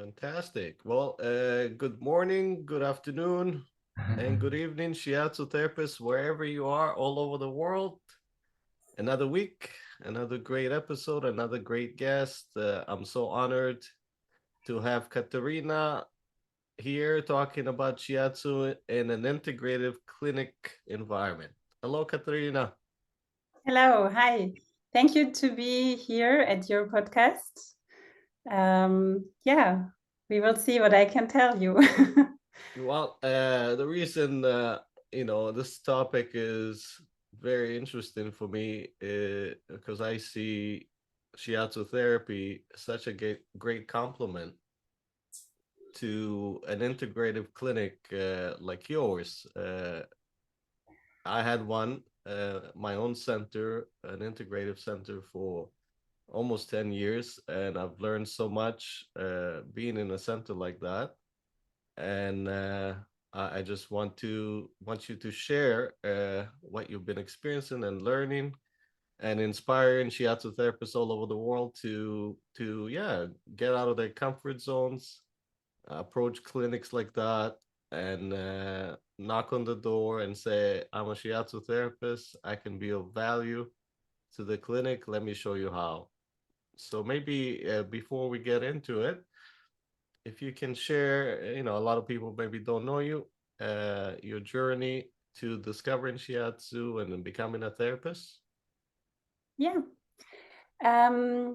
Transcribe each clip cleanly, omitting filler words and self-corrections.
Fantastic. Well, good morning, good afternoon, and good evening, Shiatsu therapists, wherever you are, all over the world. Another week, another great episode, another great guest. I'm so honored to have Katerina here talking about Shiatsu in an integrative clinic environment. Hello, Katerina. Hello, hi. Thank you to be here at your podcast. Yeah, we will see what I can tell you. Well, the reason this topic is very interesting for me because I see shiatsu therapy such a great complement to an integrative clinic like yours. I had one, my own center, an integrative center for almost 10 years, and I've learned so much being in a center like that. And I just want you to share what you've been experiencing and learning and inspiring shiatsu therapists all over the world to get out of their comfort zones, approach clinics like that, and knock on the door and say, I'm a shiatsu therapist, I can be of value to the clinic, let me show you how. So maybe before we get into it, if you can share, a lot of people maybe don't know you, your journey to discovering shiatsu and then becoming a therapist. Yeah. I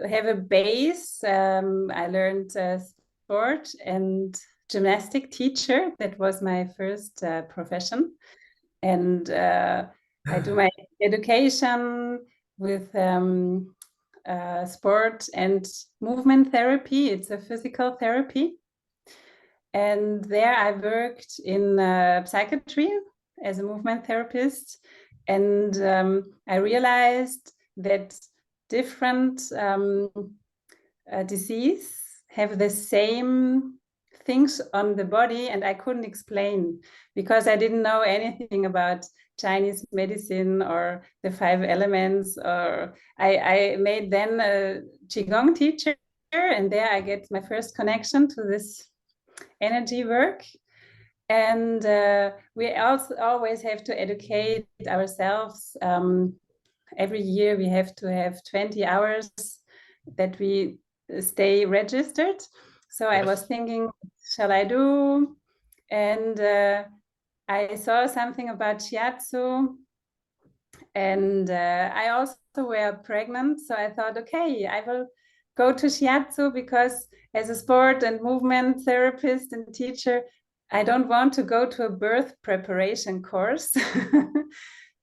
have a base. I learned sport and gymnastic teacher. That was my first profession. And I do my education with sport and movement therapy. It's a physical therapy. And there I worked in psychiatry as a movement therapist. And I realized that different disease have the same things on the body, and I couldn't explain because I didn't know anything about Chinese medicine or the 5 elements. Or I made then a Qigong teacher, and there I get my first connection to this energy work. And we also always have to educate ourselves. Every year we have to have 20 hours that we stay registered. So I was thinking, shall I do? And I saw something about shiatsu, and I also were pregnant. So I thought, okay, I will go to shiatsu because as a sport and movement therapist and teacher, I don't want to go to a birth preparation course.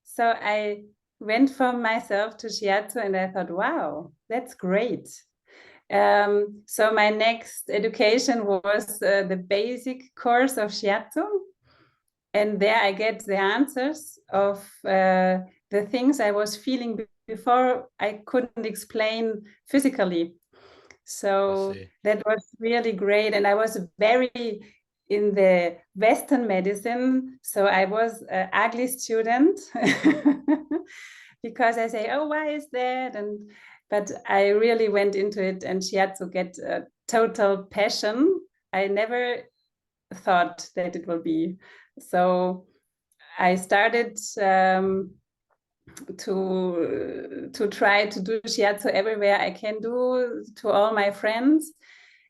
So I went for myself to shiatsu, and I thought, wow, that's great. So my next education was the basic course of shiatsu, and there I get the answers of the things I was feeling before I couldn't explain physically. So that was really great, and I was very in the Western medicine, so I was an ugly student because I say, oh, why is that? But I really went into it, and shiatsu get a total passion. I never thought that it will be. So I started to try to do shiatsu everywhere I can do, to all my friends.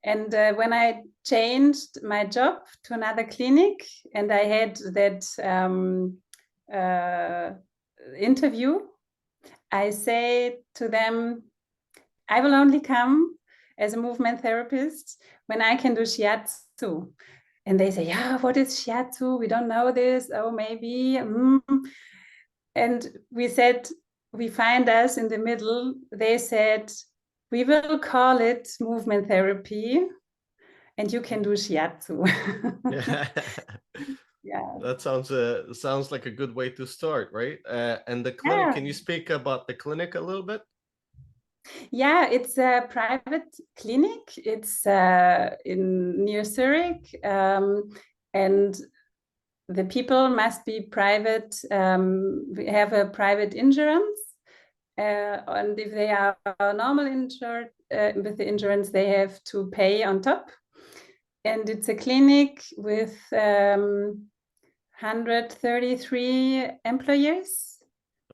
And when I changed my job to another clinic, and I had that interview, I say to them, I will only come as a movement therapist when I can do shiatsu. And they say, yeah, what is shiatsu? We don't know this. Oh, maybe. And we said, we find us in the middle. They said, we will call it movement therapy, and you can do shiatsu. Yeah, that sounds like a good way to start, right? And the clinic, can you speak about the clinic a little bit? Yeah, it's a private clinic. It's in near Zurich, and the people must be private. We have a private insurance, and if they are normal insured, with the insurance, they have to pay on top. And it's a clinic with 133 employees,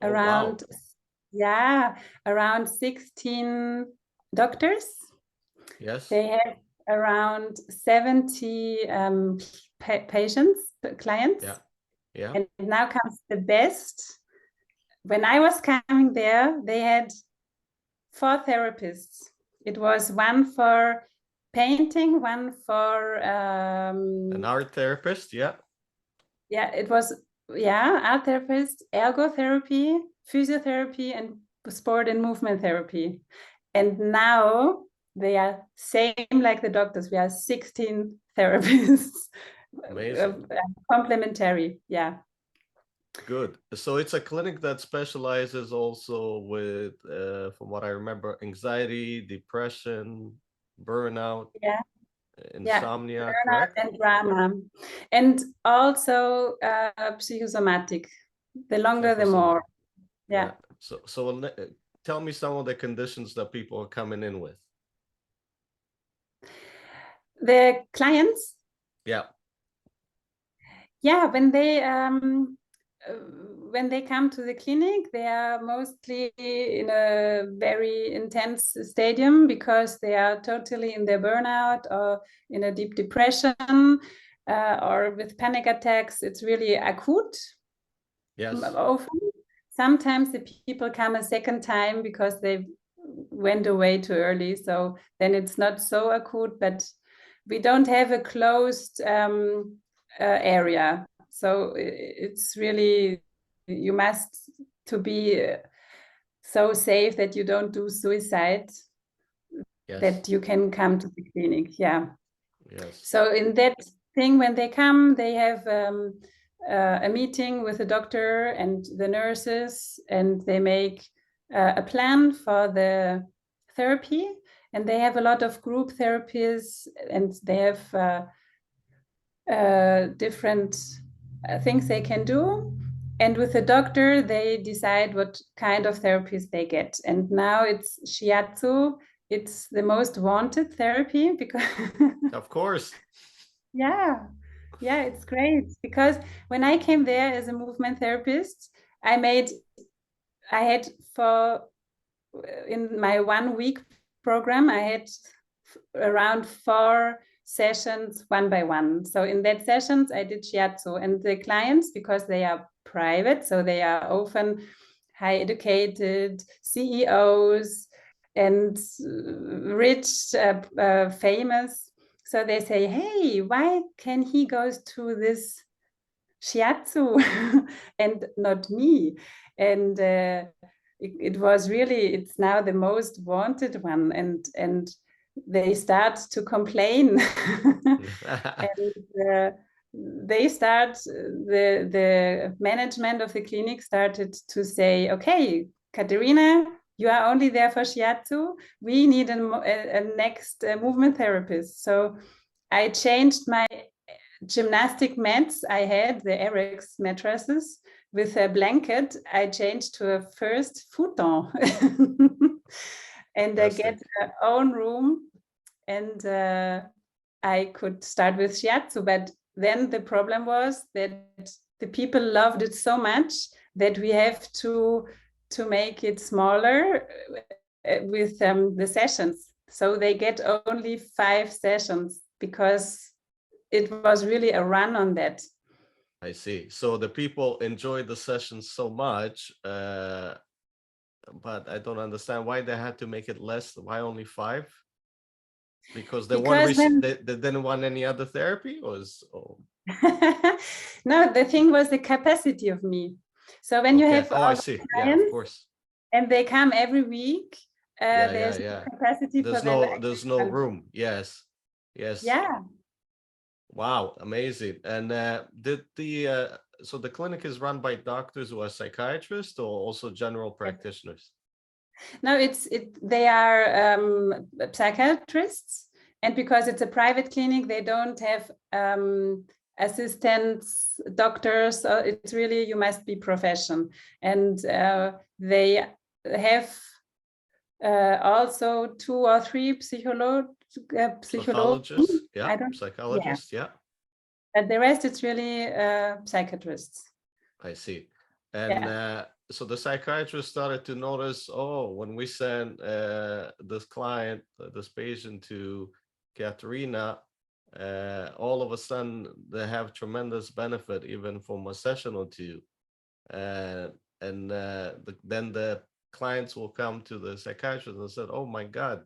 around, wow. Around 16 doctors. Yes. They have around 70 patients, clients. Yeah. Yeah. And now comes the best. When I was coming there, they had 4 therapists. It was one for painting, one for an art therapist. Yeah. Yeah, it was art therapist, ergotherapy, physiotherapy, and sport and movement therapy. And now they are same like the doctors. We are 16 therapists. Amazing. Complementary. Yeah. Good. So it's a clinic that specializes also with, from what I remember, anxiety, depression, burnout, insomnia, correct? And drama, and also psychosomatic. The longer, the more. Yeah. So tell me some of the conditions that people are coming in with. The clients. Yeah. Yeah, when they come to the clinic, they are mostly in a very intense stadium because they are totally in their burnout or in a deep depression or with panic attacks. It's really acute. Yes. Often. Sometimes the people come a second time because they went away too early. So then it's not so acute, but we don't have a closed area. So it's really, you must to be so safe that you don't do suicide, that you can come to the clinic. Yeah. Yes. So in that thing, when they come, they have a meeting with the doctor and the nurses, and they make a plan for the therapy. And they have a lot of group therapies, and they have different things they can do. And with the doctor, they decide what kind of therapies they get. And now it's Shiatsu. It's the most wanted therapy because of course. Yeah, it's great because when I came there as a movement therapist, I had in my 1 week program, I had around 4 sessions 1 by 1. So in that sessions, I did Shiatsu, and the clients, because they are private, so they are often high educated CEOs and rich, famous. So they say, hey, why can he goes to this Shiatsu and not me? And it was really, it's now the most wanted one, and they start to complain. And they start, the management of the clinic started to say, okay, Katerina, you are only there for Shiatsu. We need a next movement therapist. So I changed my gymnastic mats. I had the RX mattresses with a blanket. I changed to a first futon. And I get our own room, and I could start with Shiatsu. But then the problem was that the people loved it so much that we have to make it smaller with the sessions. So they get only 5 sessions because it was really a run on that. I see. So the people enjoyed the sessions so much, but I don't understand why they had to make it less. Why only 5? Because they didn't want any other therapy, or No, the thing was the capacity of me. So when you have I see. Clients, yeah, of course. And they come every week, there's no capacity there's for them. There's no room. Yes. Yeah. Wow, amazing. And did the so the clinic is run by doctors who are psychiatrists or also general practitioners? No, they are psychiatrists, and because it's a private clinic, they don't have assistants, doctors. It's really, you must be professional, and they have also 2 or 3 psychologists. Yeah, I don't, yeah. psychologists, yeah. But the rest, it's really psychiatrists. I see. And Yeah. so the psychiatrist started to notice, oh, when we send this client, this patient to Katerina, all of a sudden they have tremendous benefit even from a session or two. And then the clients will come to the psychiatrist and said, oh my God,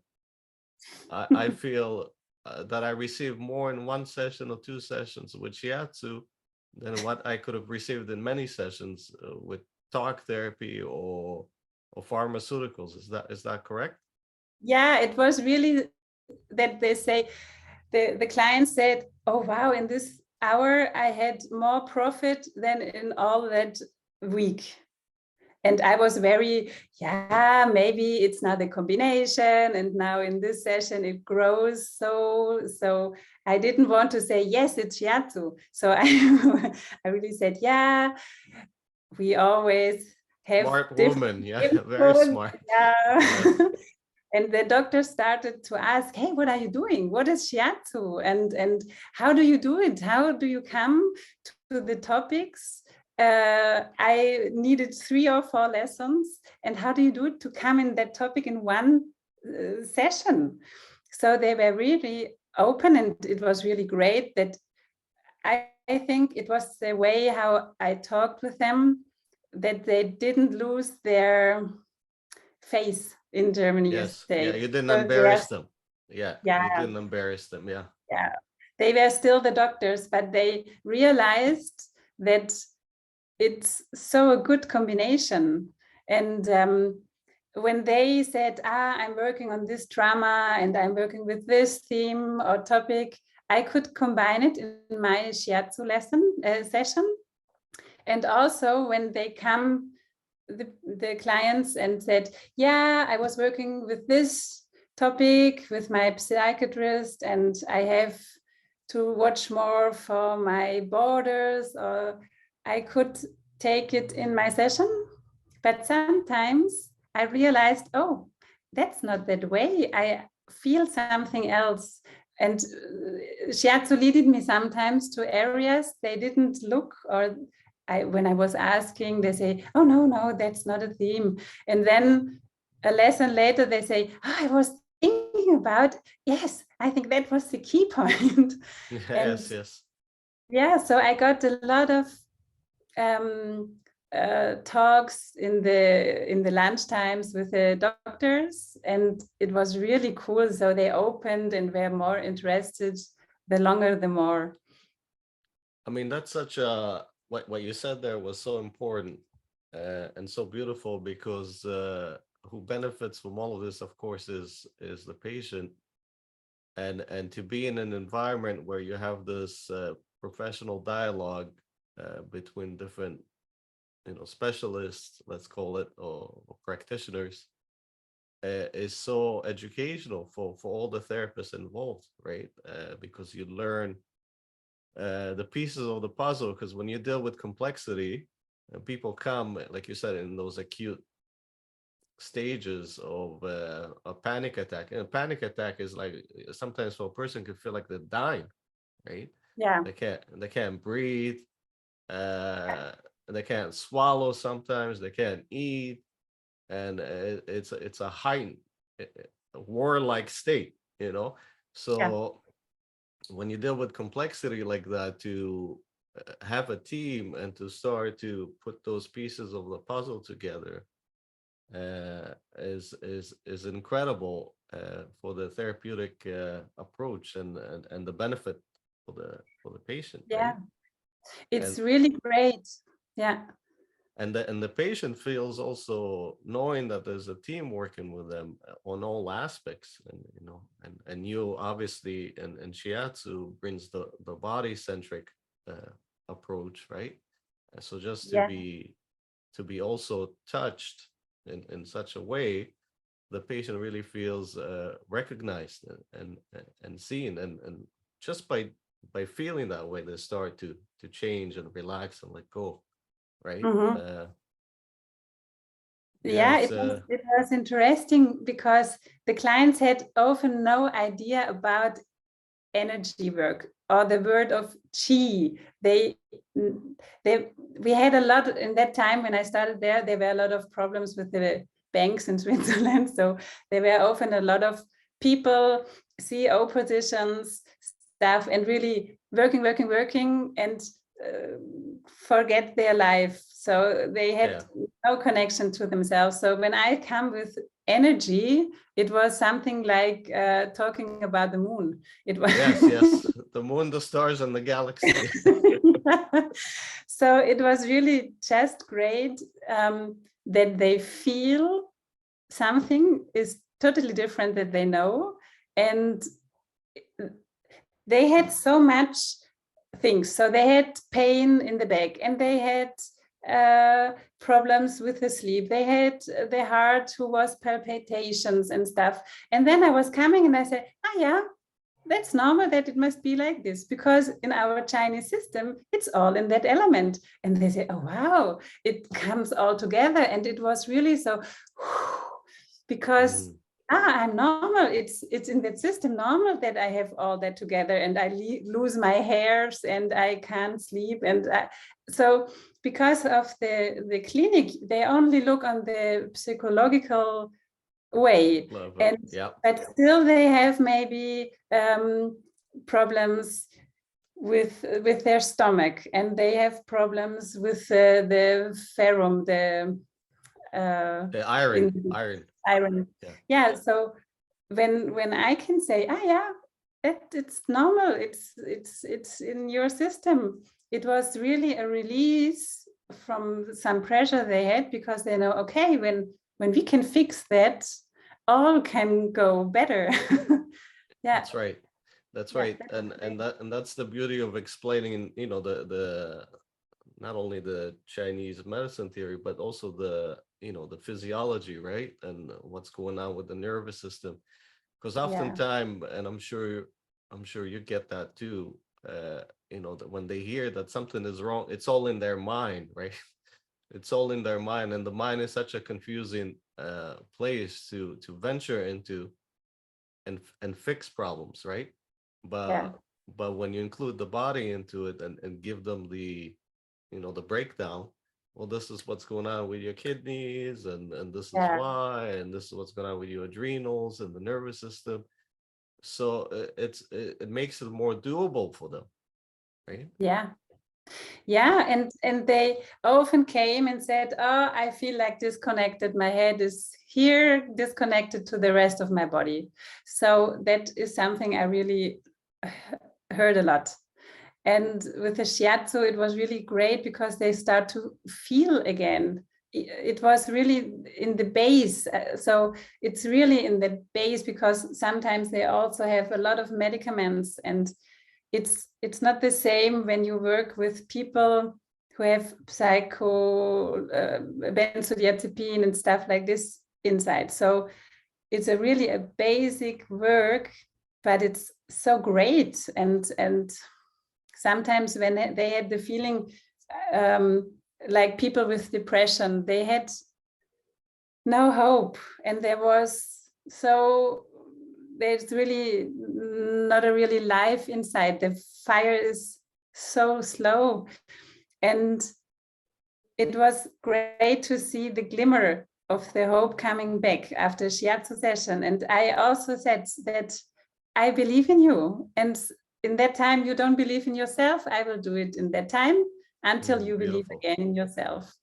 I feel that I received more in one session or two sessions with Shiatsu than what I could have received in many sessions with talk therapy or pharmaceuticals. Is that correct? Yeah, it was really that they say, the client said, oh wow, in this hour I had more profit than in all that week. And I was very, yeah, maybe it's now the combination, and now in this session it grows. So I didn't want to say yes, it's Shiatsu. So I really said, yeah, we always have Smart different woman, yeah, very inputs. smart. Yeah. Yes. And the doctor started to ask, hey, what are you doing? What is Shiatsu? And how do you do it? How do you come to the topics? I needed 3 or 4 lessons. And how do you do it to come in that topic in one session? So they were really open, and it was really great that I think it was the way how I talked with them, that they didn't lose their face in Germany, you Yes. Yeah, say. you didn't So they are, embarrass them. Yeah, you yeah, didn't embarrass them. Yeah. yeah. They were still the doctors, but they realized that it's so a good combination. And when they said, I'm working on this drama and I'm working with this theme or topic, I could combine it in my Shiatsu lesson session. And also when they come, the clients, and said, yeah, I was working with this topic with my psychiatrist, and I have to watch more for my borders, or I could take it in my session. But sometimes I realized, oh, that's not that way. I feel something else. And Shiatsu leaded me sometimes to areas they didn't look, or when I was asking, they say, oh, no, that's not a theme. And then a lesson later, they say, oh, I was thinking about, yes, I think that was the key point. And Yes, yes. yeah, so I got a lot of talks in the lunch times with the doctors, and it was really cool. So they opened and were more interested. The longer, the more. I mean, that's such a what you said there was so important and so beautiful because who benefits from all of this, of course, is the patient, and to be in an environment where you have this professional dialogue between different, specialists, let's call it, or practitioners, is so educational for all the therapists involved, right? Because you learn the pieces of the puzzle. Because when you deal with complexity, and people come, like you said, in those acute stages of a panic attack, and a panic attack is like sometimes for a person could feel like they're dying, right? Yeah. They can't breathe, uh, they can't swallow. Sometimes they can't eat, and it's a heightened warlike state, Yeah. So when you deal with complexity like that, to have a team and to start to put those pieces of the puzzle together is incredible for the therapeutic approach and the benefit for the patient, Yeah. right? It's and really great. Yeah. and the patient feels also knowing that there's a team working with them on all aspects, and you obviously, and Shiatsu brings the body centric approach, right? So just to Yeah. be also touched in such a way, the patient really feels recognized and seen, and just by feeling that way, they start to change and relax and let go, right? Mm-hmm. Yeah, Yes. it was interesting because the clients had often no idea about energy work or the word of chi. We had a lot in that time when I started there were a lot of problems with the banks in Switzerland. So there were often a lot of people, CEO positions, staff, and really working and forget their life. So they had no connection to themselves. So when I come with energy, it was something like talking about the moon. It was yes, the moon, the stars, and the galaxy. So it was really just great that they feel something is totally different that they know, and they had so much things. So they had pain in the back, and they had problems with the sleep. They had the heart who was palpitations and stuff. And then I was coming and I said, yeah, that's normal that it must be like this, because in our Chinese system, it's all in that element. And they say, oh, wow, it comes all together. And it was really so, because I'm normal. It's in that system normal that I have all that together, and I lose my hairs and I can't sleep. And so because of the clinic, they only look on the psychological way, and but still they have maybe problems with their stomach, and they have problems with the ferrum, the iron. Yeah. So when I can say, yeah, it's normal, it's in your system, it was really a release from some pressure they had, because they know, okay, when we can fix that, all can go better. Yeah, that's right. And that's the beauty of explaining, you know, the not only the Chinese medicine theory, but also the, you know, the physiology, right? And what's going on with the nervous system. Because oftentimes, and I'm sure you get that too, you know, that when they hear that something is wrong, it's all in their mind, right? It's all in their mind, and the mind is such a confusing place to venture into and fix problems, right? But when you include the body into it and give them the, you know, the breakdown, well, this is what's going on with your kidneys, and this is why, and this is what's going on with your adrenals and the nervous system. So it makes it more doable for them, right? Yeah, and they often came and said, oh, I feel like disconnected. My head is here, disconnected to the rest of my body. So that is something I really heard a lot. And with the Shiatsu, it was really great because they start to feel again. It was really in the base. So it's really in the base, because sometimes they also have a lot of medicaments, and it's not the same when you work with people who have benzodiazepine and stuff like this inside. So it's really a basic work, but it's so great. And sometimes when they had the feeling, like people with depression, they had no hope, and there's really not a really life inside. The fire is so slow, and it was great to see the glimmer of the hope coming back after Shiatsu session. And I also said that I believe in you, and in that time you don't believe in yourself, I will do it in that time until you believe again in yourself.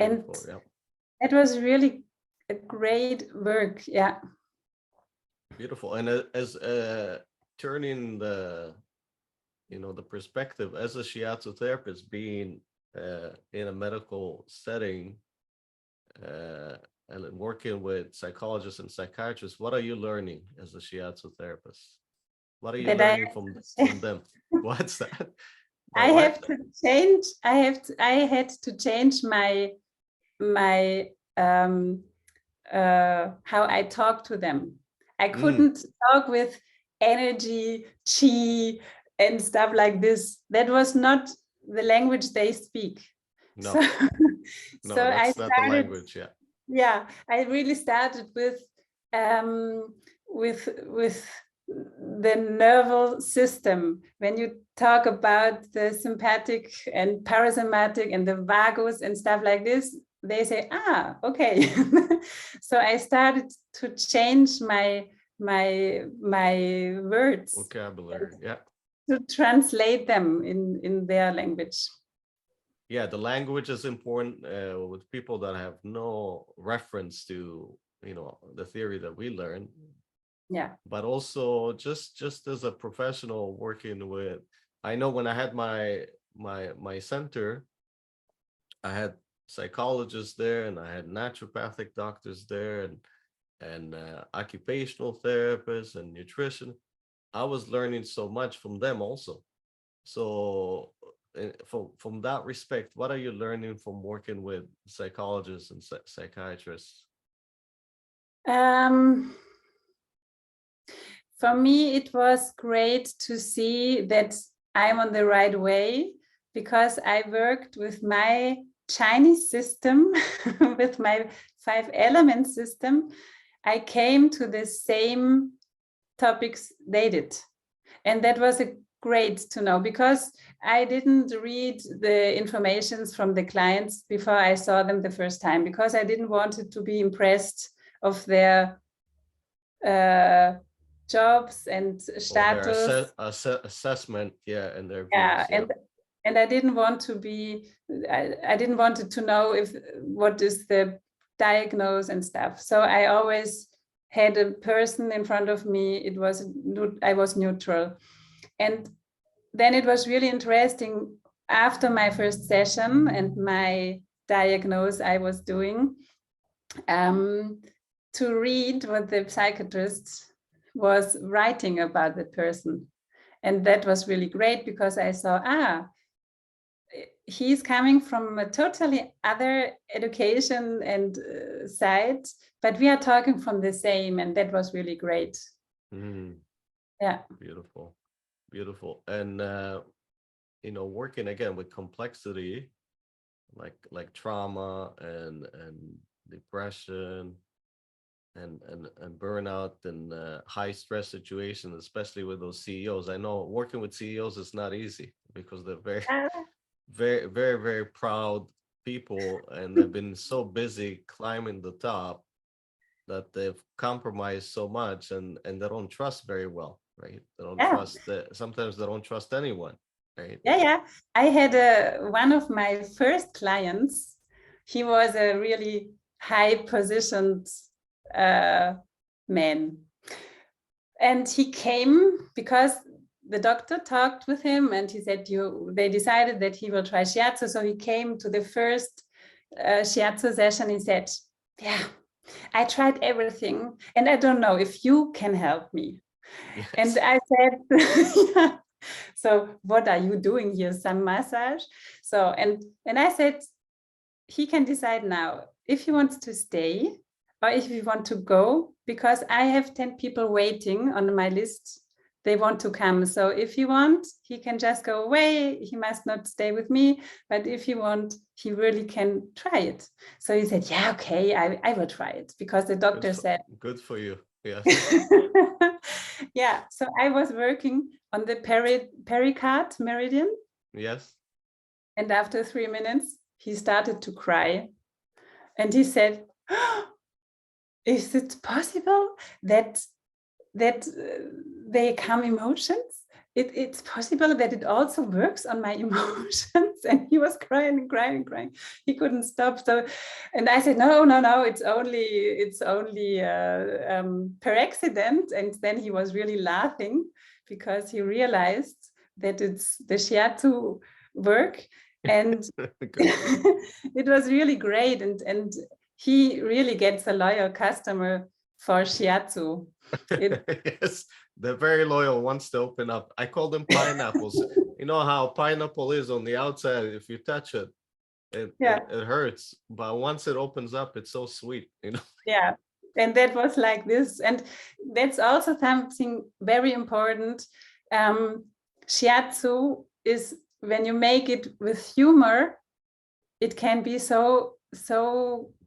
And it was really a great work. Beautiful. And as turning the, you know, the perspective as a Shiatsu therapist, being in a medical setting and working with psychologists and psychiatrists, what are you learning as a Shiatsu therapist? What are you learning from them? What's that? I had to change my how I talk to them. I couldn't talk with energy, chi, and stuff like this. That was not the language they speak. No, that's not the language. Yeah. Yeah, I really started with the nervous system. When you talk about the sympathetic and parasympathetic and the vagus and stuff like this, they say, ah, okay. So I started to change my words, Vocabulary, yeah. to translate them in their language. Yeah, the language is important with people that have no reference to, the theory that we learn. Yeah. But also just as a professional working with, I know when I had my center, I had psychologists there and I had naturopathic doctors there and occupational therapists and nutrition. I was learning so much from them also. So from that respect, what are you learning from working with psychologists and psychiatrists? For me, it was great to see that I'm on the right way, because I worked with my Chinese system, with my 5-element system. I came to the same topics they did. And that was great to know, because I didn't read the informations from the clients before I saw them the first time, because I didn't want to be impressed of their jobs and status. Assessment, yeah, and their Yeah, views, and I didn't want to be, I didn't want to know what is the diagnosis and stuff. So I always had a person in front of me. I was neutral. And then it was really interesting after my first session and my diagnosis I was doing, to read what the psychiatrist was writing about the person. And that was really great, because I saw, he's coming from a totally other education and side, but we are talking from the same, and that was really great. Yeah. Beautiful. And working again with complexity, like trauma and depression and burnout and high stress situations, especially with those CEOs. I know working with CEOs is not easy, because they're very, very, very proud people, and they've been so busy climbing the top that they've compromised so much, and they don't trust very well, right? They don't trust sometimes they don't trust anyone, right? Yeah. I had one of my first clients. He was a really high positioned man, and he came because the doctor talked with him, and he said they decided that he will try Shiatsu. So he came to the first Shiatsu session. He said, yeah, I tried everything and I don't know if you can help me. Yes. And I said, yeah. So what are you doing here? Some massage? So, and I said, he can decide now if he wants to stay or if he wants to go, because I have 10 people waiting on my list. They want to come. So if he wants, he can just go away. He must not stay with me. But if he wants, he really can try it. So he said, yeah, okay, I will try it, because the doctor said. Good for you. Yes. Yeah. So I was working on the pericard meridian. Yes. And after 3 minutes, he started to cry. And he said, oh, is it possible that they come emotions? It's possible that it also works on my emotions. And he was crying and crying and crying. He couldn't stop. So, and I said, no, it's only per accident. And then he was really laughing, because he realized that it's the Shiatsu work. And it was really great. And he really gets a loyal customer for Shiatsu. Yes, they're very loyal once they open up. I call them pineapples. You know how pineapple is on the outside, if you touch it, it hurts. But once it opens up, it's so sweet, Yeah. And that was like this. And that's also something very important. Shiatsu is, when you make it with humor, it can be so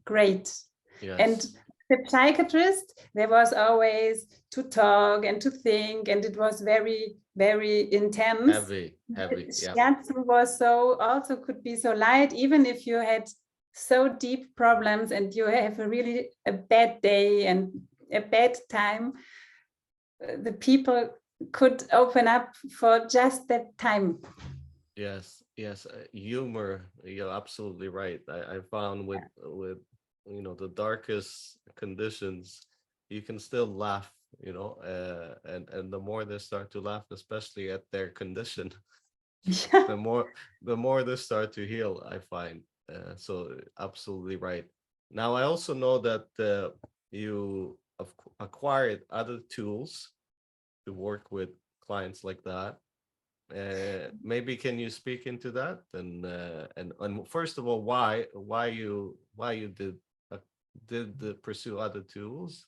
great. And Yes. the psychiatrist, there was always to talk and to think, and it was very, very intense. Heavy. Yeah. Shiatsu was so, also could be so light, even if you had so deep problems and you have a bad day and a bad time, the people could open up for just that time. Yes. Yes. Humor. You're absolutely right. I found with the darkest conditions, you can still laugh. And the more they start to laugh, especially at their condition, Yeah. the more they start to heal, I find. So absolutely right. Now I also know that you acquired other tools to work with clients like that. Maybe can you speak into that, and first of all, why you did pursue other tools,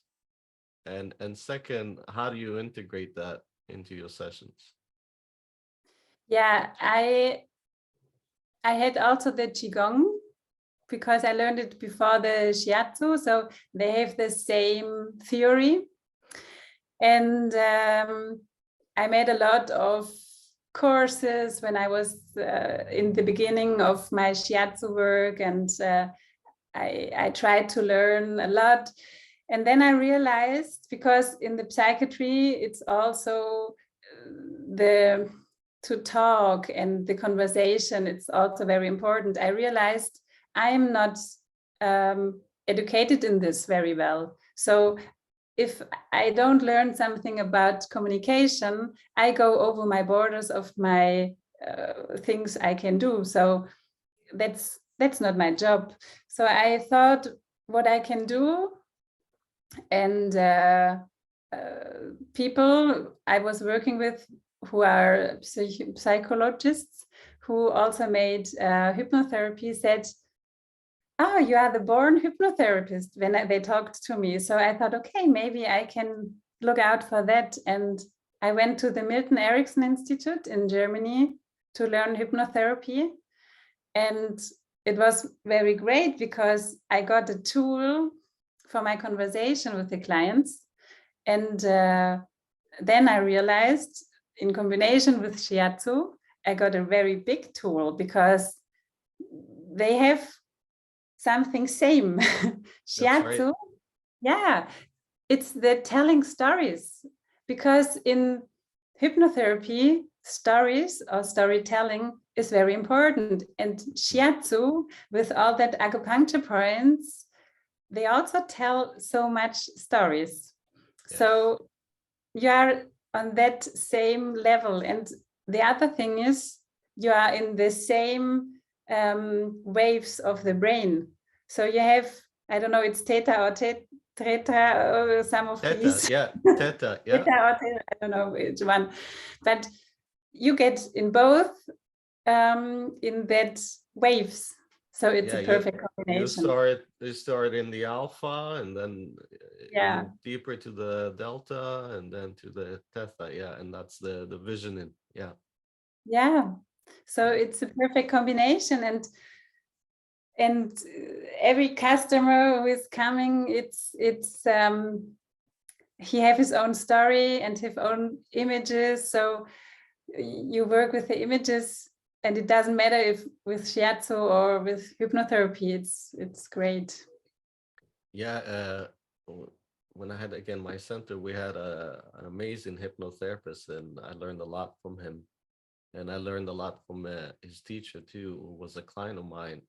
and second, how do you integrate that into your sessions? Yeah, I had also the Qigong because I learned it before the Shiatsu, so they have the same theory. And I made a lot of courses when I was in the beginning of my Shiatsu work, and I tried to learn a lot. And then I realized, because in the psychiatry, it's also the to talk and the conversation, it's also very important. I realized I'm not educated in this very well. So if I don't learn something about communication, I go over my borders of my things I can do. So that's not my job. So I thought what I can do, and people I was working with who are psychologists who also made hypnotherapy said, "Oh, you are the born hypnotherapist," when they talked to me. So I thought, okay, maybe I can look out for that. And I went to the Milton Erickson Institute in Germany to learn hypnotherapy. And it was very great because I got a tool for my conversation with the clients. And then I realized, in combination with Shiatsu, I got a very big tool because they have something same. That's right. Shiatsu, yeah, it's the telling stories, because in hypnotherapy, stories or storytelling is very important. And Shiatsu, with all that acupuncture points, they also tell so much stories. Yes. So you are on that same level. And the other thing is, you are in the same waves of the brain. So you have, I don't know, it's theta or theta or some of Theta, these. yeah. Theta, yeah. Theta or theta, I don't know which one. But you get in both in that waves. So it's Yeah, a you perfect you combination. start you start in the alpha, and then you Yeah. move deeper to the delta, and then to the theta. Yeah, and that's the visioning. Yeah. Yeah. So Yeah. it's a perfect combination. And every customer who is coming, it's he have his own story and his own images. So you work with the images, and it doesn't matter if with shiatsu or with hypnotherapy. It's great. Yeah. When I had again my center, we had an amazing hypnotherapist, and I learned a lot from him. And I learned a lot from his teacher too, who was a client of mine.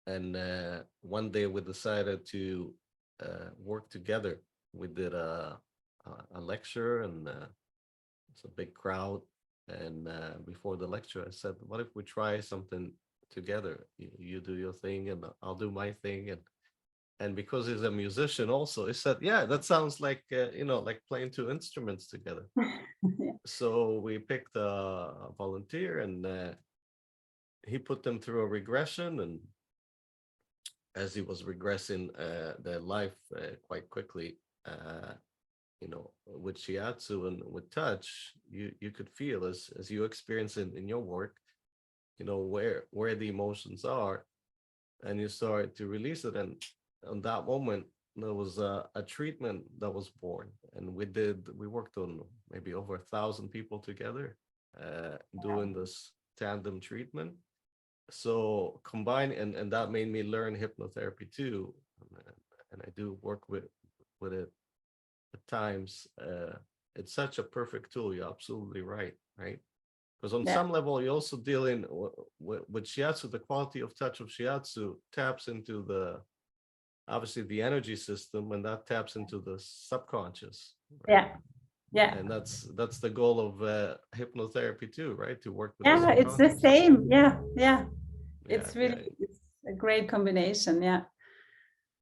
And one day we decided to work together. We did a lecture, and it's a big crowd. And before the lecture, I said, "What if we try something together? You do your thing, and I'll do my thing." And because he's a musician, also, he said, "Yeah, that sounds like like playing two instruments together." Yeah. So we picked a volunteer, and he put them through a regression, and as he was regressing their life quite quickly, with shiatsu and with touch, you could feel, as you experience in your work, where the emotions are, and you start to release it. And on that moment, there was a treatment that was born, and we worked on maybe over 1,000 people together, doing this tandem treatment. So combine, and that made me learn hypnotherapy too, and I do work with it at times. It's such a perfect tool. You're absolutely right, right? Because on some level, you're also dealing with Shiatsu. The quality of touch of Shiatsu taps into obviously the energy system, and that taps into the subconscious. Right? Yeah. And that's the goal of hypnotherapy too, right? To work with Yeah, it's the same. Yeah. It's really it's a great combination. Yeah.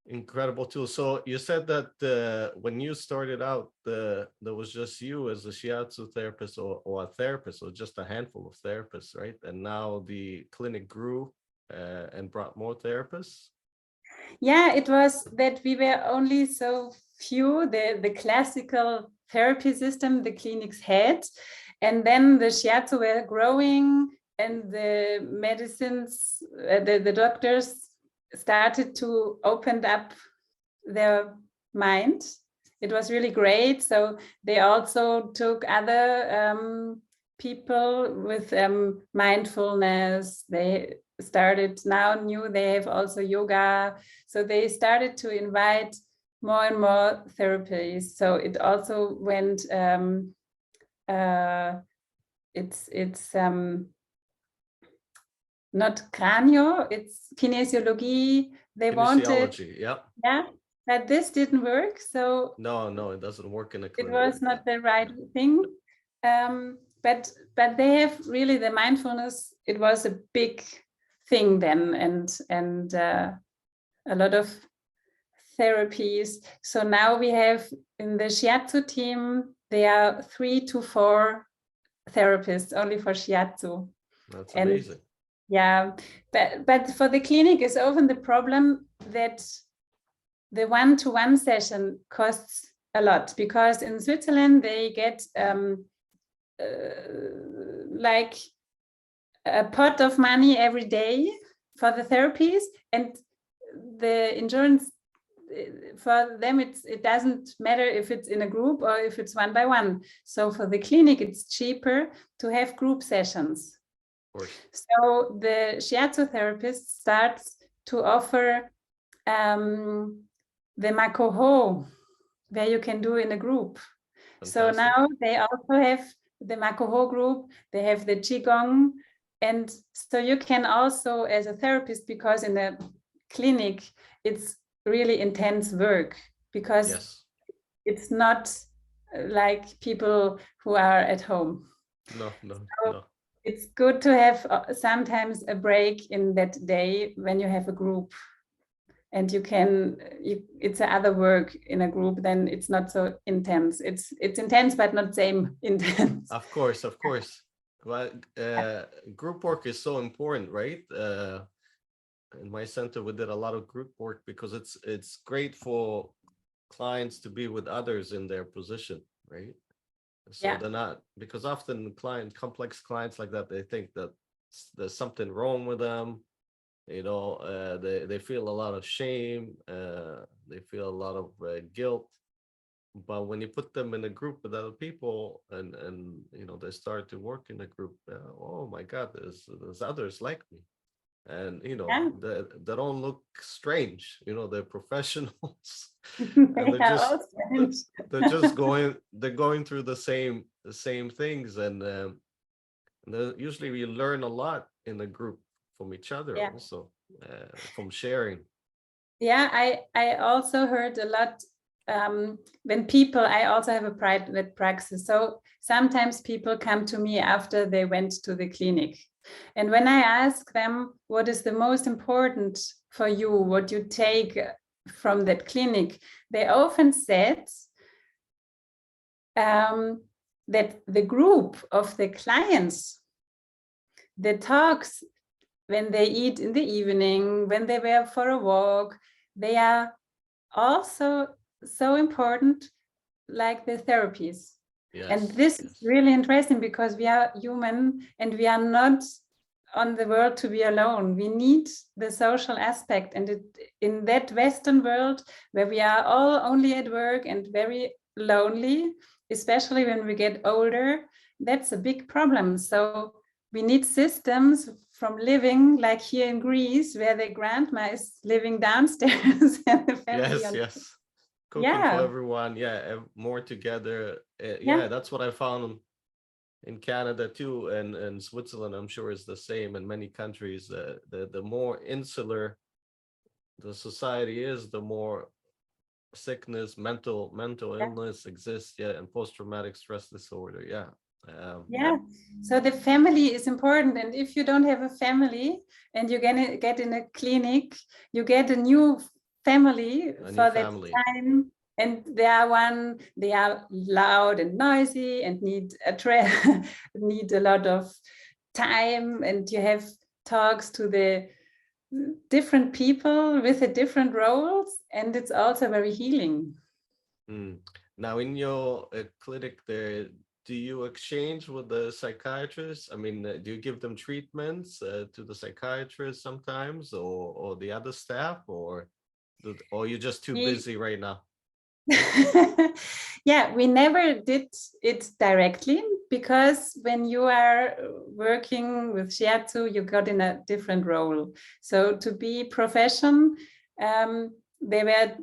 Incredible tool. So you said that when you started out, there was just you as a Shiatsu therapist or a therapist, or just a handful of therapists, right? And now the clinic grew and brought more therapists. Yeah, it was that we were only so few, the classical therapy system the clinics had. And then the Shiatsu were growing, and the medicines, the doctors started to open up their mind. It was really great. So they also took other people with mindfulness. They started they have also yoga. So they started to invite more and more therapies. So it also went, it's not cranio, it's kinesiology. They wanted, yeah, but this didn't work. So no, it doesn't work in a clinic. It was not the right thing. But they have really the mindfulness. It was a big thing then, and a lot of therapies. So now we have in the Shiatsu team, there are 3 to 4 therapists only for Shiatsu. That's amazing. Yeah, but for the clinic is often the problem that the one-to-one session costs a lot, because in Switzerland they get like a pot of money every day for the therapies, and the insurance, for them it doesn't matter if it's in a group or if it's one by one. So for the clinic it's cheaper to have group sessions. So the Shiatsu therapist starts to offer the makoho, where you can do in a group. Fantastic. So now they also have the makoho group, they have the qigong, and so you can also, as a therapist, because in the clinic it's really intense work, because it's not like people who are at home. No. It's good to have sometimes a break in that day when you have a group, and it's other work in a group, then it's not so intense. It's intense, but not same intense. Of course. But group work is so important, right? In my center, we did a lot of group work because it's great for clients to be with others in their position, right? So they're not, because often complex clients like that, they think that there's something wrong with them. You know, they feel a lot of shame. They feel a lot of guilt. But when you put them in a group with other people, and you know, they start to work in a group, oh my God, there's others like me. And you know, they don't look strange, you know, they're professionals. And they're just going through the same things, and usually we learn a lot in a group from each other, also from sharing. I also heard a lot when people, I also have a private praxis, so sometimes people come to me after they went to the clinic, and when I ask them what is the most important for you, what you take from that clinic, they often said that the group of the clients, the talks when they eat in the evening, when they were for a walk, they are also so important, like the therapies. And this is really interesting, because we are human and we are not on the world to be alone. We need the social aspect, and in that Western world where we are all only at work and very lonely, especially when we get older, that's a big problem. So we need systems from living like here in Greece, where the grandma is living downstairs and the family Yes, on. yes. Cooking for Yeah, everyone. Yeah, more together. yeah, Yeah, that's what I found in Canada too, and Switzerland. I'm sure is the same in many countries. The more insular the society is, the more sickness, mental yeah. illness exists. Yeah, and post-traumatic stress disorder. Yeah. Yeah, so the family is important, and if you don't have a family and you get in a clinic, you get a new family A new for that family. time, and they are loud and noisy and need need a lot of time, and you have talks to the different people with the different roles, and it's also very healing. Mm. Now, in your clinic there, do you exchange with the psychiatrist? I mean, do you give them treatments to the psychiatrist sometimes, or the other staff, or you're just too We busy right now? Yeah, we never did it directly, because when you are working with Shiatsu, you got in a different role. So to be profession, there were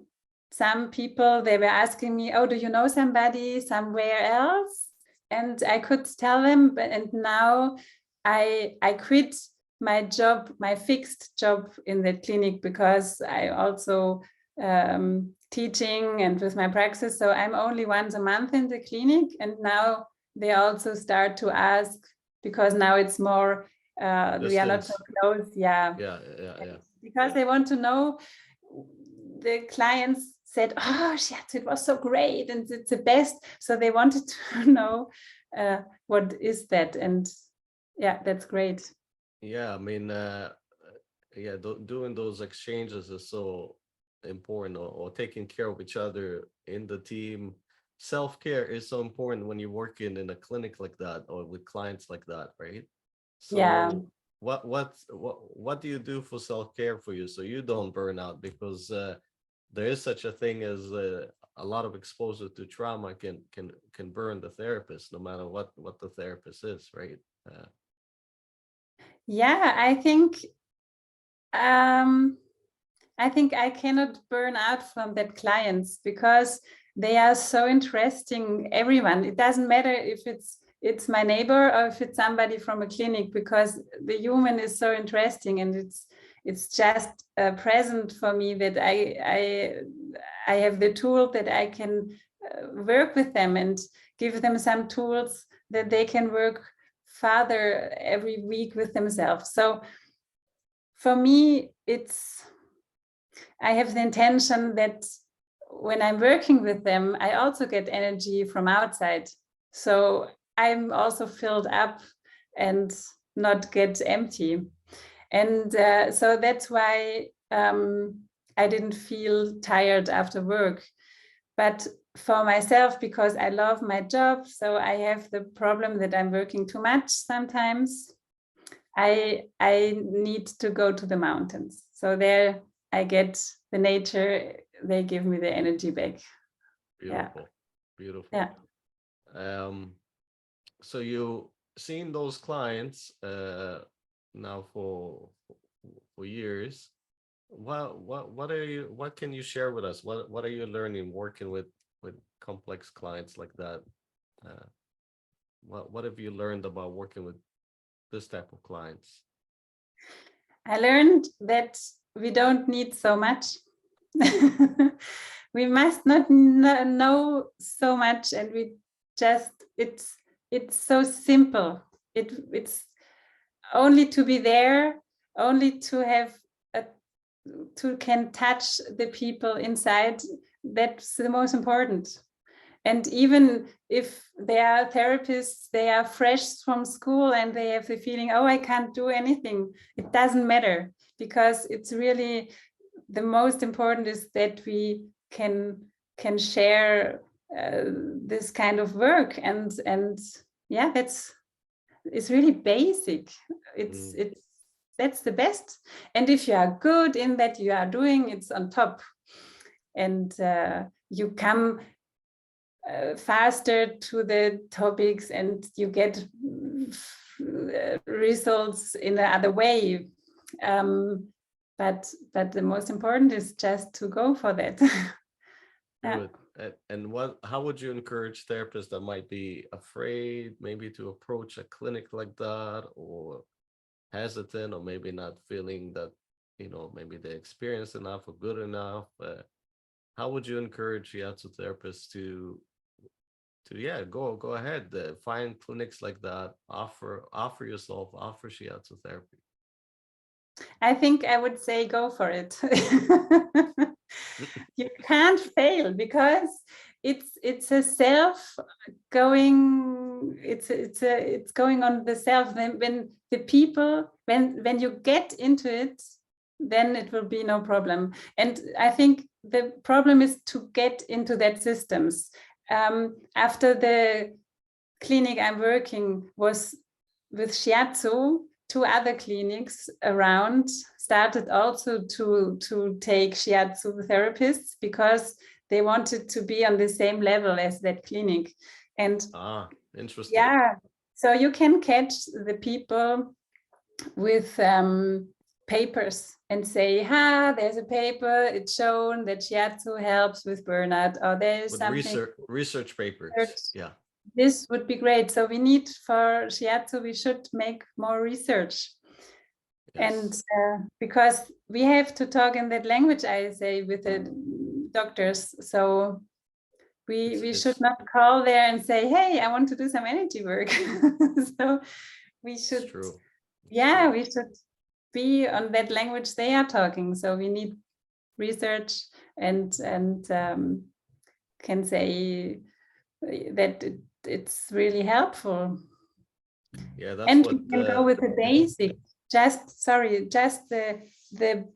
some people, they were asking me, oh, do you know somebody somewhere else? And I could tell them, but and now I quit my job, my fixed job in the clinic, because I also teaching and with my praxis. So I'm only once a month in the clinic, and now they also start to ask, because now it's more, we are not so Distance. close. Yeah. Yeah. Because they want to know, the clients said, oh, Shiatsu, it was so great and it's the best. So they wanted to know what is that. And yeah, that's great. Yeah, I mean, yeah, doing those exchanges is so important, or taking care of each other in the team. Self-care is so important when you're working in a clinic like that or with clients like that, right? Yeah. So what do you do for self-care for you so you don't burn out? Because there is such a thing as a lot of exposure to trauma can burn the therapist, no matter what the therapist is, right? Yeah, I think I cannot burn out from that clients, because they are so interesting. Everyone, it doesn't matter if it's my neighbor or if it's somebody from a clinic, because the human is so interesting, and it's just present for me that I have the tool that I can work with them and give them some tools that they can work further every week with themselves. So for me, I have the intention that when I'm working with them, I also get energy from outside. So I'm also filled up and not get empty. And so that's why I didn't feel tired after work. But for myself, because I love my job, so I have the problem that I'm working too much sometimes. I need to go to the mountains. So there I get the nature, they give me the energy back. Beautiful, beautiful. Yeah. So you seen those clients now for years. What can you share with us? What are you learning working with complex clients like that? Uh, what have you learned about working with this type of clients? I learned that we don't need so much. We must not know so much, and we just it's so simple. It's only to be there, only to have to can touch the people inside. That's the most important. And even if they are therapists, they are fresh from school and they have the feeling, oh, I can't do anything. It doesn't matter, because it's really the most important is that we can share this kind of work, and yeah, is really basic. It's that's the best. And if you are good in that you are doing, it's on top. And you come faster to the topics and you get results in the other way. But the most important is just to go for that. Good. And how would you encourage therapists that might be afraid maybe to approach a clinic like that, or hesitant, or maybe not feeling that, maybe they experienced enough or good enough? How would you encourage Shiatsu therapists to yeah, go ahead, find clinics like that, offer yourself, offer Shiatsu therapy? I think I would say go for it. You can't fail, because it's a self going, it's going on the self. When the people, when you get into it, then it will be no problem. And I think the problem is to get into that systems. After the clinic I'm working was with Shiatsu, 2 other clinics around started also to take Shiatsu therapists, because they wanted to be on the same level as that clinic. And interesting. Yeah, so you can catch the people with papers and say, there's a paper, it's shown that Shiatsu helps with burnout, or there's With something research papers. Yeah. This would be great. So we need, for Shiatsu, we should make more research. Yes. And because we have to talk in that language, I say, with the doctors. So we should not call there and say, hey, I want to do some energy work. So we should, we should be on that language they are talking. So we need research and can say that it's really helpful. Yeah, that's and what we can go with the basic. Just the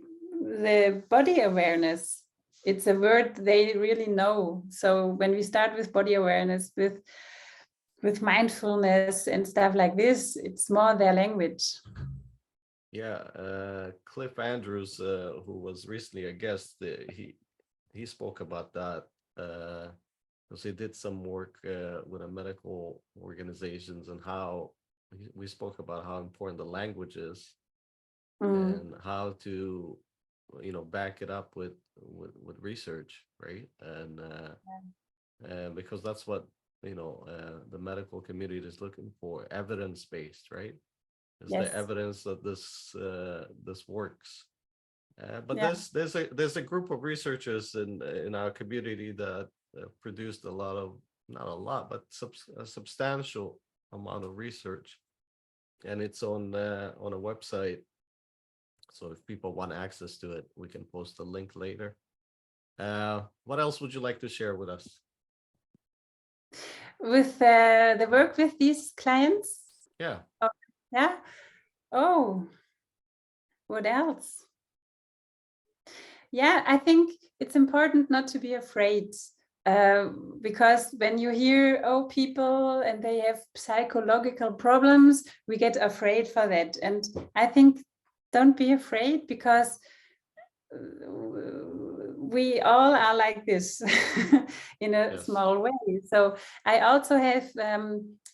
body awareness. It's a word they really know. So when we start with body awareness, with mindfulness and stuff like this, it's more their language. Yeah, Cliff Andrews, who was recently a guest, he spoke about that. Because he did some work with medical organizations, and how we spoke about how important the language is, and how to, back it up with research, right? And because that's what the medical community is looking for, evidence-based, right? Is the evidence that this works. But there's a group of researchers in our community that produced a lot of, not a lot, but a substantial amount of research, and it's on a website. So if people want access to it, we can post a link later. What else would you like to share with us? With the work with these clients? Yeah. Yeah. Oh, what else? Yeah, I think it's important not to be afraid, because when you hear, people and they have psychological problems, we get afraid for that. And I think don't be afraid, because we all are like this in a small way. So I also have,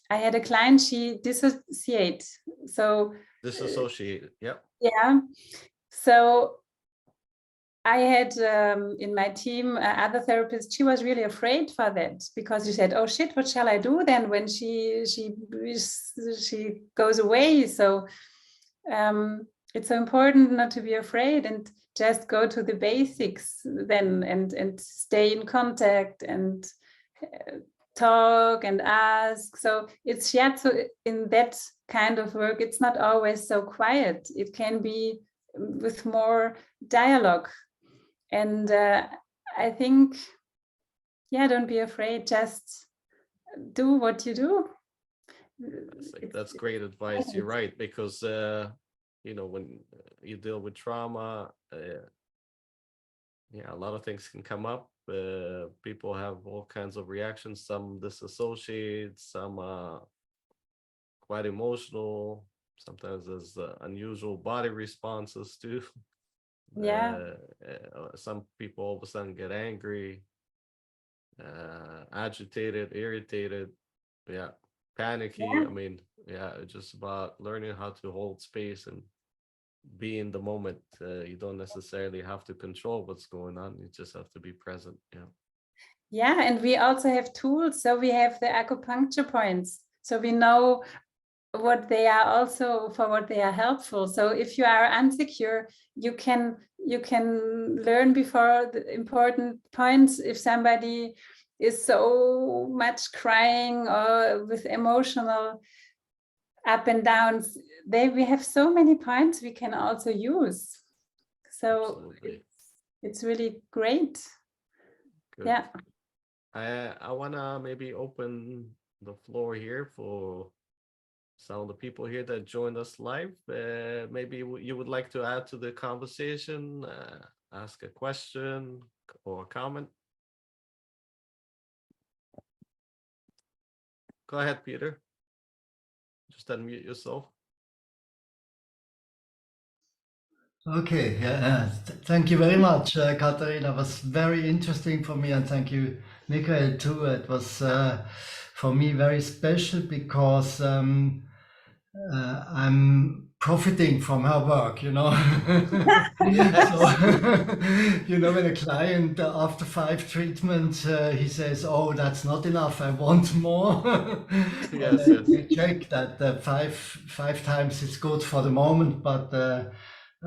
I had a client, she dissociates. So Dissociated, yeah. Yeah. So I had in my team other therapist. She was really afraid for that, because she said, "Oh shit, what shall I do then when she goes away?" So it's so important not to be afraid and just go to the basics then, and stay in contact and talk and ask. So it's Shiatsu in that kind of work. It's not always so quiet. It can be with more dialogue. And I think, don't be afraid, just do what you do. That's great advice. You're right, because when you deal with trauma, a lot of things can come up. People have all kinds of reactions. Some disassociate, some quite emotional. Sometimes there's unusual body responses too. Yeah. Some people all of a sudden get angry, agitated, irritated, yeah, panicky. Yeah. I mean, yeah, it's just about learning how to hold space and be in the moment. You don't necessarily have to control what's going on. You just have to be present. Yeah. Yeah, and we also have tools. So we have the acupuncture points. So we know what they are also for what they are helpful. So if you are insecure, you can learn before the important points. If somebody is so much crying or with emotional up and downs, we have so many points we can also use. So it's really great. Good. Yeah. I wanna maybe open the floor here for some of the people here that joined us live. Maybe you would like to add to the conversation, ask a question or comment. Go ahead, Peter. Just unmute yourself. Okay, yeah, thank you very much, Katerina. It was very interesting for me, and thank you, Michael, too. It was for me very special because I'm profiting from her work, you know. So, you know, when a client after 5 treatments, he says, "Oh, that's not enough. I want more." Yes, And yes. we check that five times is good for the moment, but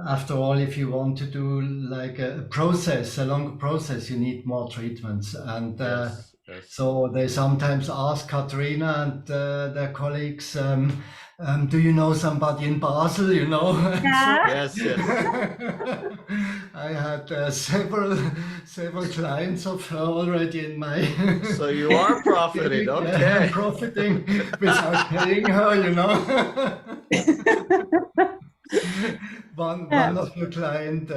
after all, if you want to do like a process, a longer process, you need more treatments. And Yes, yes. so they sometimes ask Katerina and their colleagues, do you know somebody in Basel, you know? Yeah. Yes, yes. I had several clients of her already in my. So you are profiting, Yeah, okay. I'm profiting without paying her, you know. One of your client,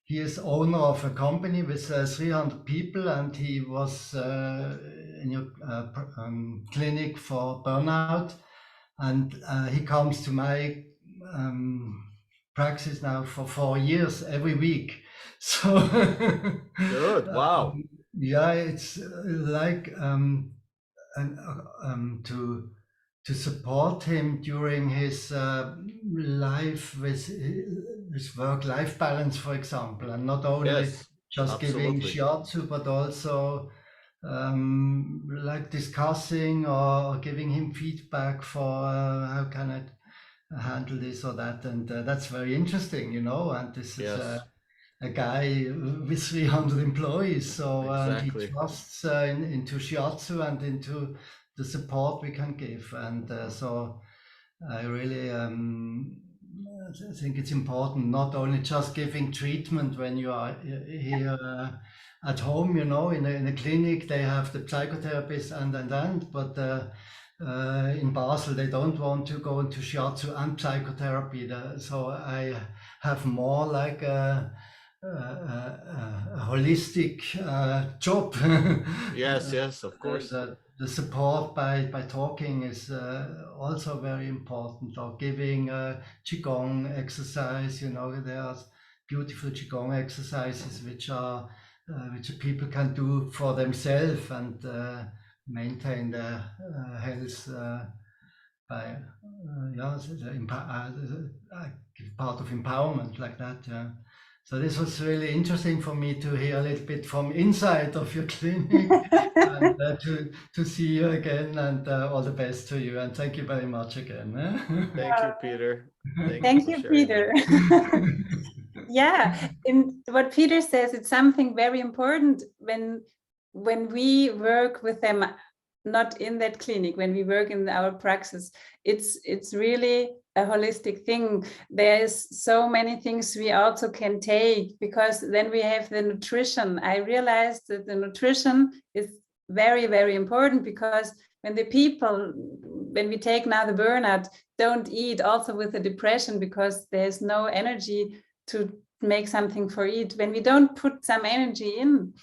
he is owner of a company with 300 people, and he was in your clinic for burnout, and he comes to my praxis now for 4 years every week. So Good. Wow. yeah, it's like to support him during his life with his work-life balance, for example, and not only Yes, just giving absolutely. shiatsu, but also like discussing or giving him feedback for how can I handle this or that, and that's very interesting, you know. And this is Yes, a guy with 300 employees, so and he exactly. trusts into shiatsu and into the support we can give, and so I really think it's important not only just giving treatment when you are here at home, you know, in a clinic they have the psychotherapist and but in Basel they don't want to go into shiatsu and psychotherapy, so I have more like a holistic job. Yes, yes, of course. The support by talking is also very important, or giving qigong exercise. You know, there are beautiful qigong exercises which people can do for themselves and maintain their health by part of empowerment like that. Yeah. So this was really interesting for me to hear a little bit from inside of your clinic and to see you again, and all the best to you, and thank you very much again. Thank you, Peter. Thank for you, sharing Peter. that. Yeah, and what Peter says, it's something very important when we work with them, not in that clinic, when we work in our praxis, it's really a holistic thing. There's so many things we also can take, because then we have the nutrition. I realized that the nutrition is very, very important, because when we take now the burnout, don't eat, also with the depression, because there's no energy to make something for it. When we don't put some energy in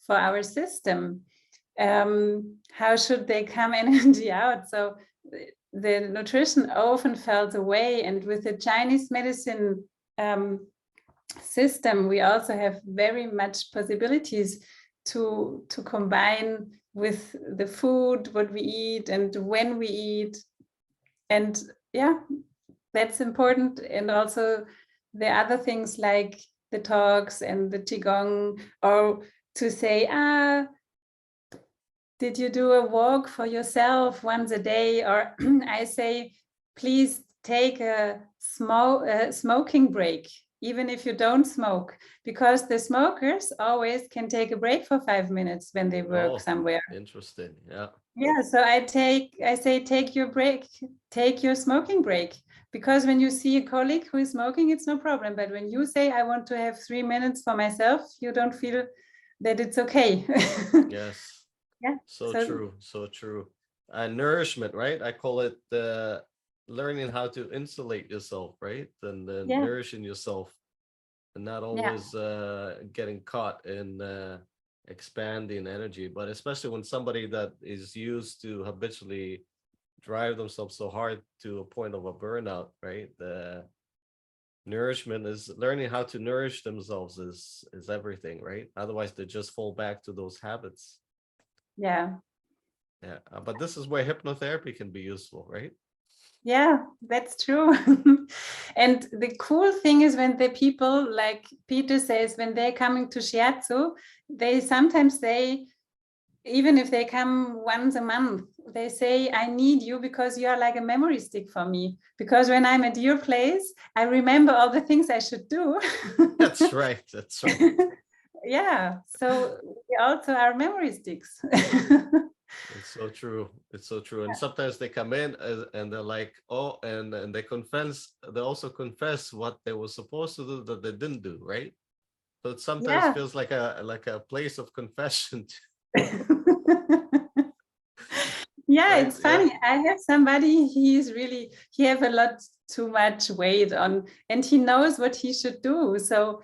for our system, how should they come energy out? So the nutrition often falls away. And with the Chinese medicine system, we also have very much possibilities to combine with the food, what we eat and when we eat. And yeah, that's important. And also the other things like the talks and the qigong, or to say, did you do a walk for yourself once a day? Or I say, please take a smoking break, even if you don't smoke, because the smokers always can take a break for 5 minutes when they work somewhere. Interesting. Yeah. Yeah. So I say, take your break, take your smoking break. Because when you see a colleague who is smoking, it's no problem. But when you say, I want to have 3 minutes for myself, you don't feel that it's okay. Yes. Yeah. So true. So true. Nourishment, right? I call it learning how to insulate yourself, right? And then nourishing yourself, and not always getting caught in expanding energy. But especially when somebody that is used to habitually drive themselves so hard to a point of a burnout, right? The nourishment is learning how to nourish themselves is everything, right? Otherwise they just fall back to those habits. Yeah. But this is where hypnotherapy can be useful, right? Yeah, that's true. And the cool thing is when the people, like Peter says, when they're coming to Shiatsu, they sometimes even if they come once a month, they say, I need you because you are like a memory stick for me. Because when I'm at your place, I remember all the things I should do. That's right. That's right. Yeah. So we also are memory sticks. It's so true. It's so true. And sometimes they come in and they're like, oh, and they also confess what they were supposed to do that they didn't do, right? So it sometimes feels like a place of confession. Yeah, right? It's funny. I have somebody, he have a lot too much weight on, and he knows what he should do. So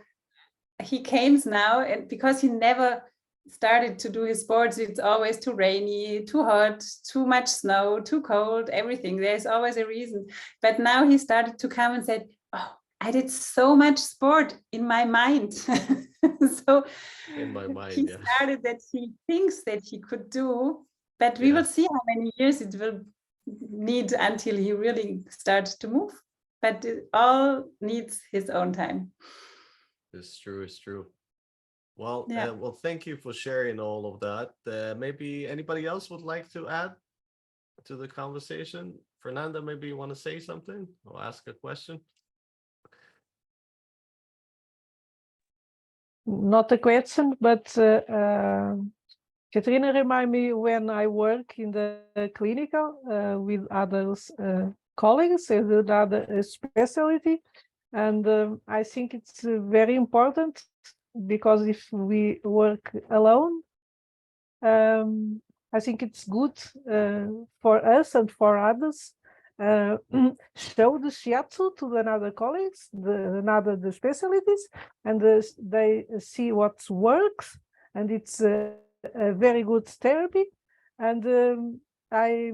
he comes now, and because he never started to do his sports, it's always too rainy, too hot, too much snow, too cold, everything. There's always a reason. But now he started to come and said, oh, I did so much sport in my mind. So in my mind, he started that he thinks that he could do, but we will see how many years it will need until he really starts to move. But it all needs his own time. It's true. It's true. Well, well, thank you for sharing all of that. Maybe anybody else would like to add to the conversation? Fernanda, maybe you want to say something or ask a question? Not a question, but Katerina remind me when I work in the clinical with other colleagues with other specialty, and I think it's very important, because if we work alone, I think it's good for us and for others show the shiatsu to another colleagues, the specialties, and they see what works, and it's a very good therapy. And I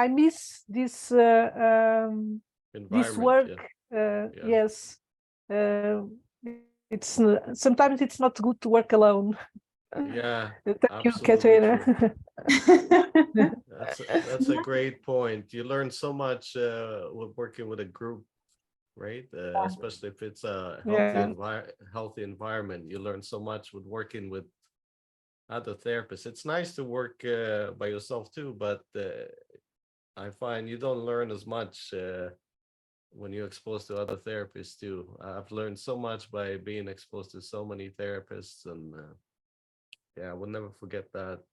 miss this this work. Yes, it's sometimes it's not good to work alone. Yeah, thank you, Katerina. That's a great point. You learn so much with working with a group, right? Especially if it's a healthy environment. You learn so much with working with other therapists. It's nice to work by yourself too, but I find you don't learn as much when you're exposed to other therapists too. I've learned so much by being exposed to so many therapists, and I will never forget that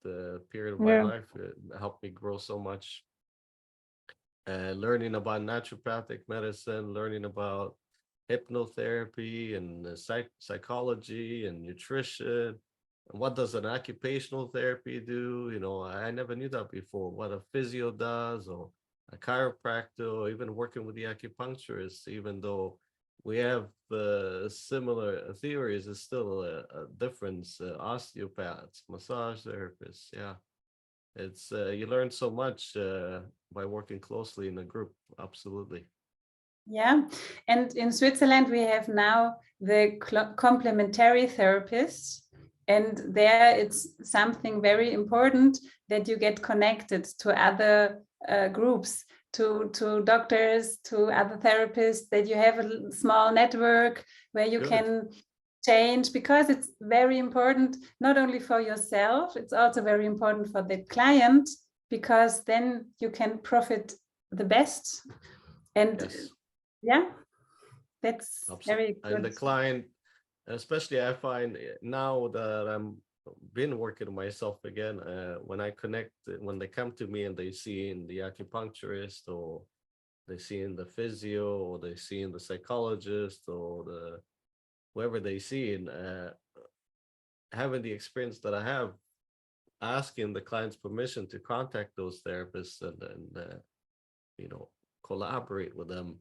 period of my life. It helped me grow so much. Learning about naturopathic medicine, learning about hypnotherapy and psychology and nutrition. And what does an occupational therapy do? You know, I never knew that before. What a physio does, or a chiropractor, or even working with the acupuncturist, even though we have similar theories, is still a difference. Osteopaths, massage therapists, it's you learn so much by working closely in a group. Absolutely. Yeah, and in Switzerland we have now the complementary therapists, and there it's something very important that you get connected to other groups, to doctors, to other therapists, that you have a small network where you Good. can change, because it's very important not only for yourself, it's also very important for the client, because then you can profit the best. And Yes. yeah, that's very Absolutely. And the good. client, especially I find now that I'm been working myself again, when I connect, when they come to me and they see in the acupuncturist, or they see in the physio, or they see in the psychologist, or the whoever they see, and having the experience that I have, asking the client's permission to contact those therapists and you know, collaborate with them,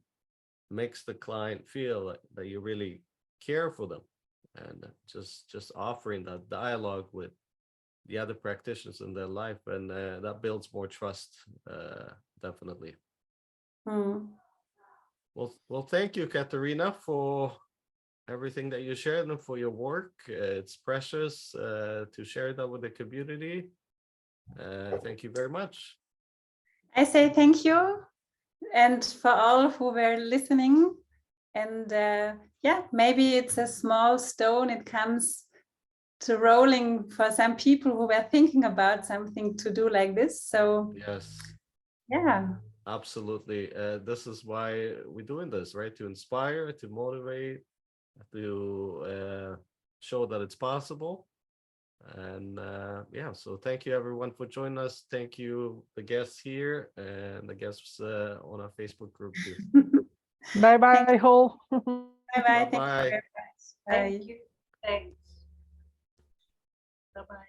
makes the client feel that you really care for them, and just offering that dialogue with the other practitioners in their life, and that builds more trust, definitely. Mm. Well, thank you, Katerina, for everything that you shared and for your work. It's precious to share that with the community. Thank you very much. I say thank you, and for all who were listening. And yeah, maybe it's a small stone, it comes to rolling for some people who were thinking about something to do like this. So Yes, yeah. absolutely. This is why we're doing this, right? To inspire, to motivate, to show that it's possible. And yeah, so thank you everyone for joining us. Thank you, the guests here and the guests on our Facebook group too. Bye bye, all. Bye bye. Thank you Bye-bye. very much. Bye. Thank you. Thanks. Bye bye.